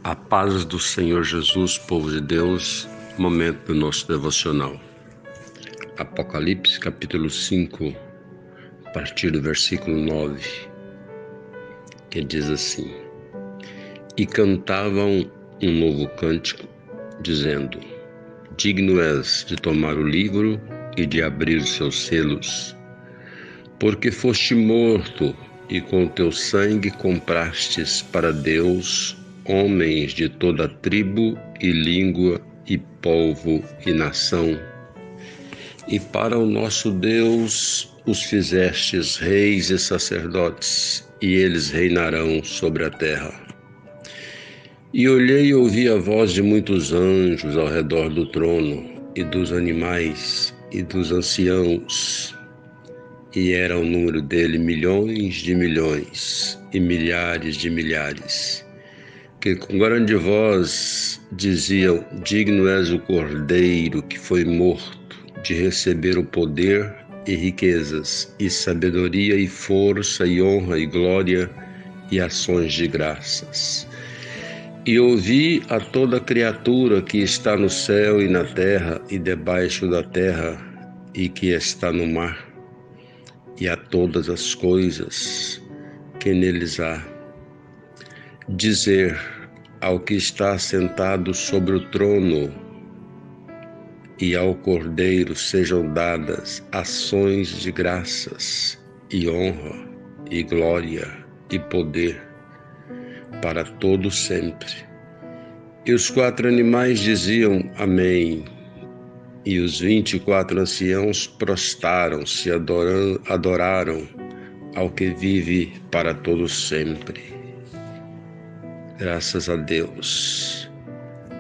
A paz do Senhor Jesus, povo de Deus, momento do nosso devocional. Apocalipse capítulo 5, a partir do versículo 9, que diz assim: E cantavam um novo cântico, dizendo: Digno és de tomar o livro e de abrir os seus selos, porque foste morto e com teu sangue comprastes para Deus homens de toda tribo e língua e povo e nação. E para o nosso Deus os fizestes reis e sacerdotes, e eles reinarão sobre a terra. E olhei e ouvi a voz de muitos anjos ao redor do trono, e dos animais, e dos anciãos, e era o número dele milhões de milhões, e milhares de milhares, que com grande voz diziam: Digno és o Cordeiro que foi morto de receber o poder e riquezas, e sabedoria e força e honra e glória e ações de graças. E ouvi a toda criatura que está no céu e na terra e debaixo da terra e que está no mar, e a todas as coisas que neles há, dizer ao que está sentado sobre o trono e ao Cordeiro sejam dadas ações de graças e honra e glória e poder para todo sempre. E os 4 animais diziam Amém, e os 24 anciãos prostaram-se e adoraram ao que vive para todo sempre. Graças a Deus.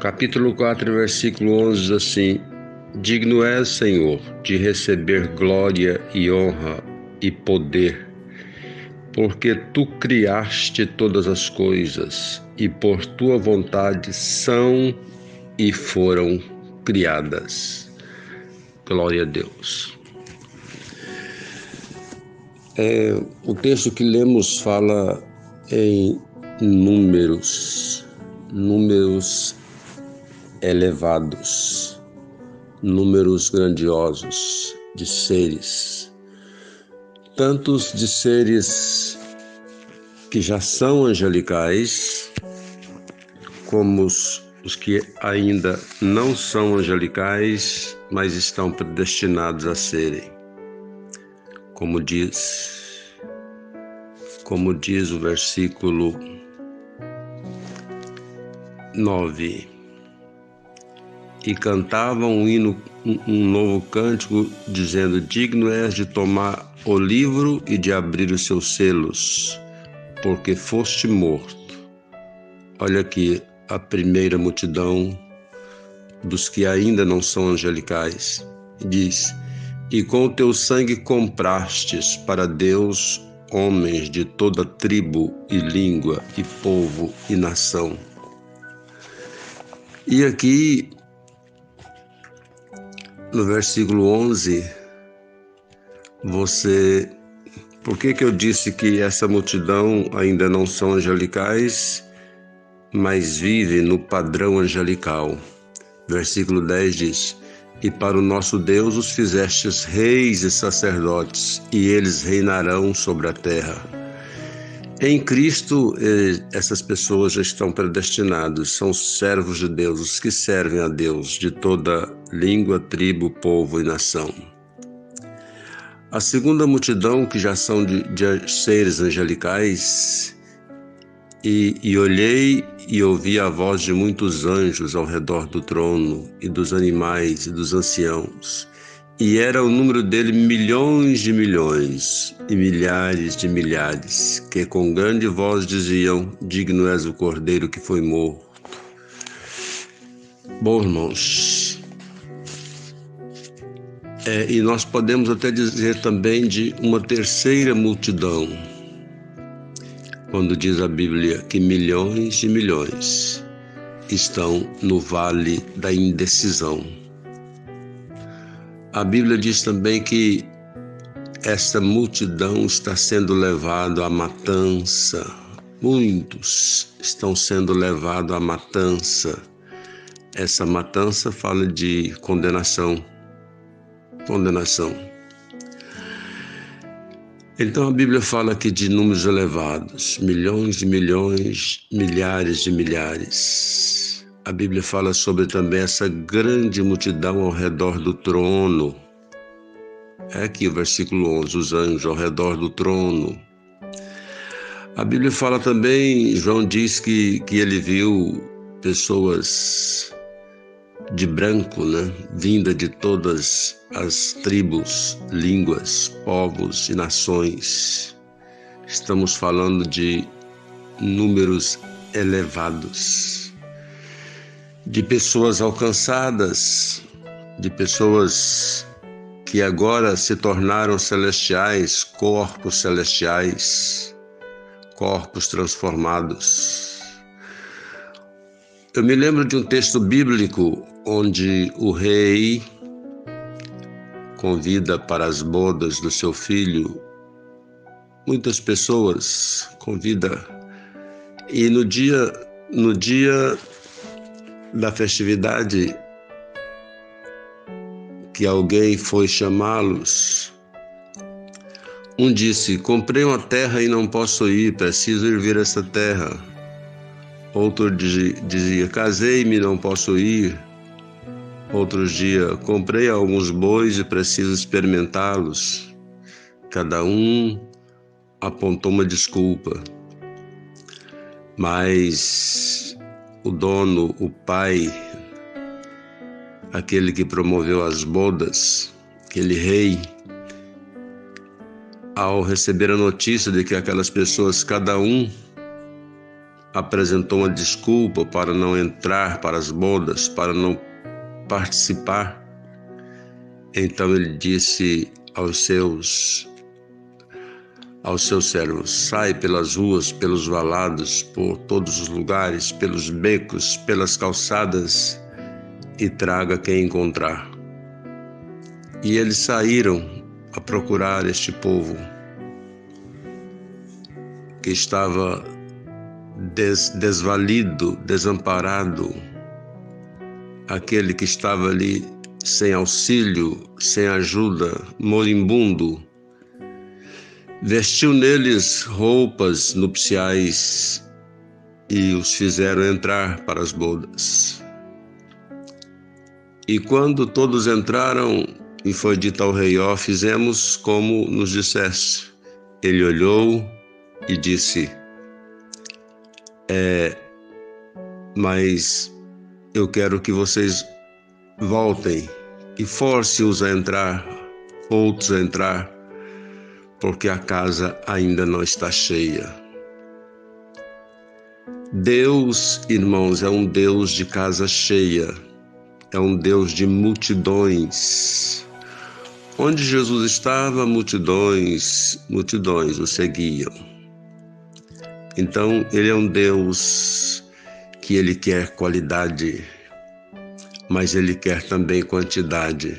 Capítulo 4, versículo 11 diz assim: Digno és, Senhor, de receber glória e honra e poder, porque tu criaste todas as coisas, e por tua vontade são e foram criadas. Glória a Deus. O texto que lemos fala em números elevados, números grandiosos de seres, tantos de seres que já são angelicais, como os que ainda não são angelicais, mas estão predestinados a serem. Como diz o versículo 9, e cantavam um novo cântico, dizendo: Digno és de tomar o livro e de abrir os seus selos, porque foste morto. Olha aqui a primeira multidão dos que ainda não são angelicais. Diz: E com o teu sangue comprastes para Deus homens de toda tribo e língua e povo e nação. E aqui no versículo 11, por que eu disse que essa multidão ainda não são angelicais, mas vive no padrão angelical? Versículo 10 diz: E para o nosso Deus os fizestes reis e sacerdotes, e eles reinarão sobre a terra. Em Cristo, essas pessoas já estão predestinados, são servos de Deus, os que servem a Deus de toda língua, tribo, povo e nação. A segunda multidão, que já são de seres angelicais, e olhei e ouvi a voz de muitos anjos ao redor do trono, e dos animais e dos anciãos, e era o número dele milhões de milhões e milhares de milhares, que com grande voz diziam: Digno és o Cordeiro que foi morto. Bom, irmãos, e nós podemos até dizer também de uma terceira multidão, quando diz a Bíblia que milhões de milhões estão no vale da indecisão. A Bíblia diz também que essa multidão está sendo levada à matança, muitos estão sendo levados à matança. Essa matança fala de condenação. Então a Bíblia fala aqui de números elevados, milhões de milhões, milhares de milhares. A Bíblia fala sobre também essa grande multidão ao redor do trono. É aqui o versículo 11, os anjos ao redor do trono. A Bíblia fala também, João diz que ele viu pessoas de branco, vinda de todas as tribos, línguas, povos e nações. Estamos falando de números elevados, de pessoas alcançadas, de pessoas que agora se tornaram celestiais, corpos celestiais, corpos transformados. Eu me lembro de um texto bíblico onde o rei convida para as bodas do seu filho muitas pessoas, convida, e no dia da festividade que alguém foi chamá-los, um disse: comprei uma terra e não posso ir, preciso ir ver essa terra. Outro dizia: casei-me e não posso ir. Outros dias: comprei alguns bois e preciso experimentá-los. Cada um apontou uma desculpa. Mas o dono, o pai, aquele que promoveu as bodas, aquele rei, ao receber a notícia de que aquelas pessoas, cada um, apresentou uma desculpa para não entrar para as bodas, para não participar, então ele disse aos seus servos: sai pelas ruas, pelos valados, por todos os lugares, pelos becos, pelas calçadas e traga quem encontrar. E eles saíram a procurar este povo que estava desvalido, desamparado, aquele que estava ali sem auxílio, sem ajuda, moribundo. Vestiu neles roupas nupciais e os fizeram entrar para as bodas. E quando todos entraram, e foi dito ao rei: ó, fizemos como nos disseste. Ele olhou e disse: mas eu quero que vocês voltem e force-os a entrar, outros a entrar, porque a casa ainda não está cheia. Deus, irmãos, é um Deus de casa cheia, é um Deus de multidões. Onde Jesus estava, multidões o seguiam. Então, ele é um Deus que ele quer qualidade, mas ele quer também quantidade.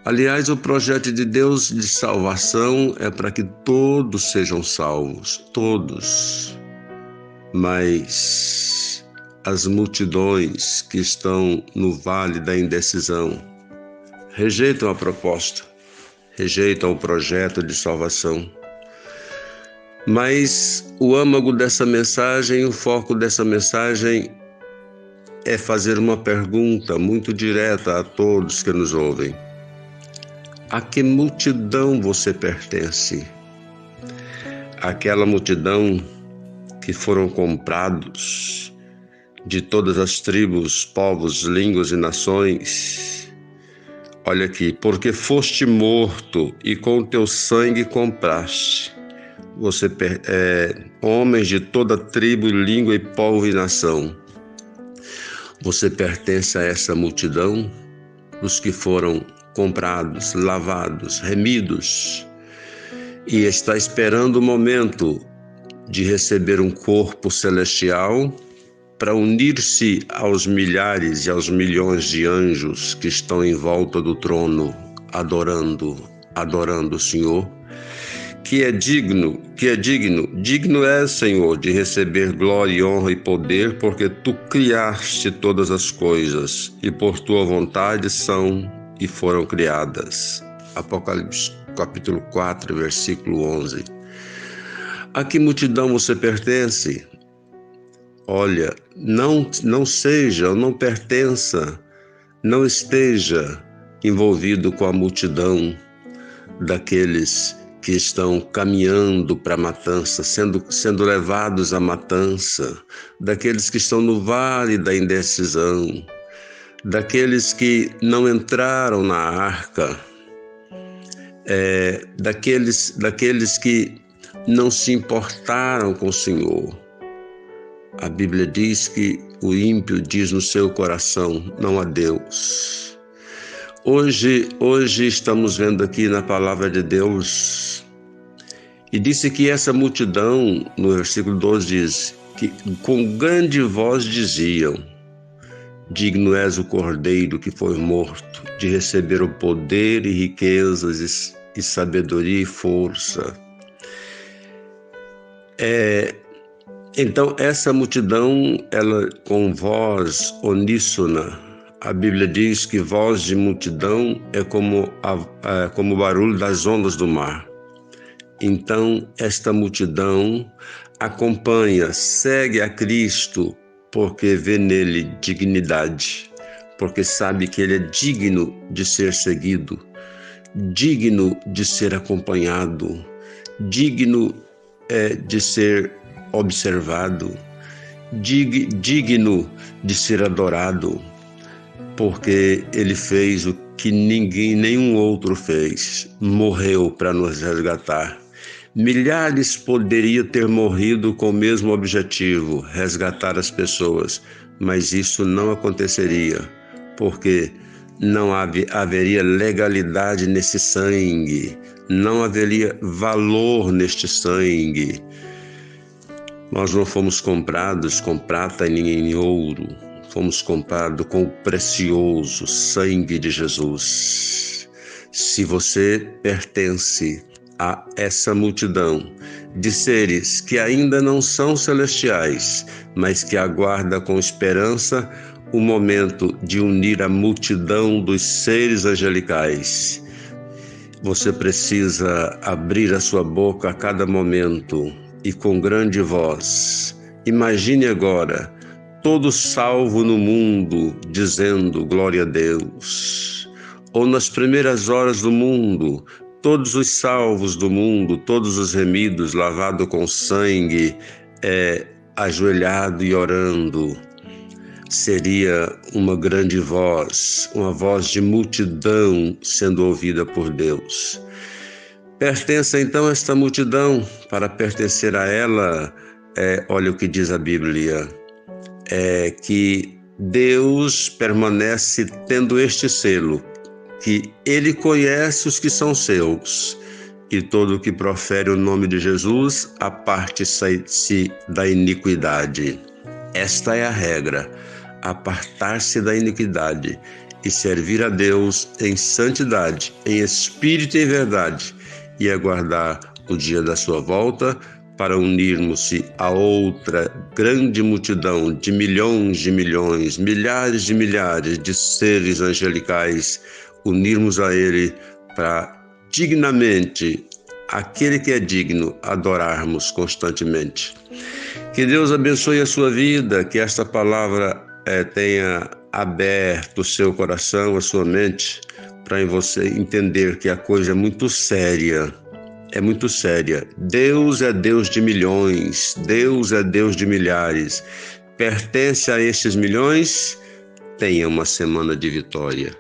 Aliás, o projeto de Deus de salvação é para que todos sejam salvos, todos. Mas as multidões que estão no vale da indecisão rejeitam a proposta, rejeitam o projeto de salvação. Mas o âmago dessa mensagem, o foco dessa mensagem é fazer uma pergunta muito direta a todos que nos ouvem. A que multidão você pertence? Aquela multidão que foram comprados de todas as tribos, povos, línguas e nações. Olha aqui: porque foste morto e com teu sangue compraste. Você homens de toda tribo, língua e povo e nação. Você pertence a essa multidão, os que foram comprados, lavados, remidos, e está esperando o momento de receber um corpo celestial para unir-se aos milhares e aos milhões de anjos que estão em volta do trono, adorando o Senhor, digno és, Senhor, de receber glória, honra e poder, porque tu criaste todas as coisas e por tua vontade são e foram criadas. Apocalipse capítulo 4, versículo 11. A que multidão você pertence? Olha, não pertença, não esteja envolvido com a multidão daqueles que estão caminhando para a matança, sendo levados à matança, daqueles que estão no vale da indecisão, daqueles que não entraram na arca, daqueles que não se importaram com o Senhor. A Bíblia diz que o ímpio diz no seu coração, não há Deus. Hoje estamos vendo aqui na palavra de Deus, e disse que essa multidão, no versículo 12 diz, que com grande voz diziam, digno és o Cordeiro que foi morto, de receber o poder e riquezas e sabedoria e força. Então essa multidão, ela com voz uníssona, a Bíblia diz que voz de multidão é como o barulho das ondas do mar. Então, esta multidão acompanha, segue a Cristo, porque vê nele dignidade, porque sabe que ele é digno de ser seguido, digno de ser acompanhado, digno de ser observado, digno de ser adorado, porque ele fez o que nenhum outro fez, morreu para nos resgatar. Milhares poderiam ter morrido com o mesmo objetivo, resgatar as pessoas, mas isso não aconteceria, porque não haveria legalidade nesse sangue, não haveria valor neste sangue. Nós não fomos comprados com prata nem em ouro, fomos comprados com o precioso sangue de Jesus. Se você pertence a essa multidão de seres que ainda não são celestiais, mas que aguarda com esperança o momento de unir a multidão dos seres angelicais, você precisa abrir a sua boca a cada momento e com grande voz. Imagine agora todo salvo no mundo dizendo glória a Deus. Ou nas primeiras horas do mundo, todos os salvos do mundo, todos os remidos, lavados com sangue, ajoelhado e orando. Seria uma grande voz, uma voz de multidão sendo ouvida por Deus. Pertença então a esta multidão. Para pertencer a ela, olha o que diz a Bíblia, que Deus permanece tendo este selo, que Ele conhece os que são seus, e todo o que profere o nome de Jesus aparte-se da iniquidade. Esta é a regra, apartar-se da iniquidade e servir a Deus em santidade, em espírito e em verdade, e aguardar o dia da sua volta para unirmos-se a outra grande multidão de milhões de milhões, milhares de milhares de seres angelicais, unirmos a Ele para dignamente, aquele que é digno, adorarmos constantemente. Que Deus abençoe a sua vida, que esta palavra tenha aberto o seu coração, a sua mente, para você entender que a coisa é muito séria. É muito séria. Deus é Deus de milhões, Deus é Deus de milhares. Pertence a estes milhões? Tenha uma semana de vitória.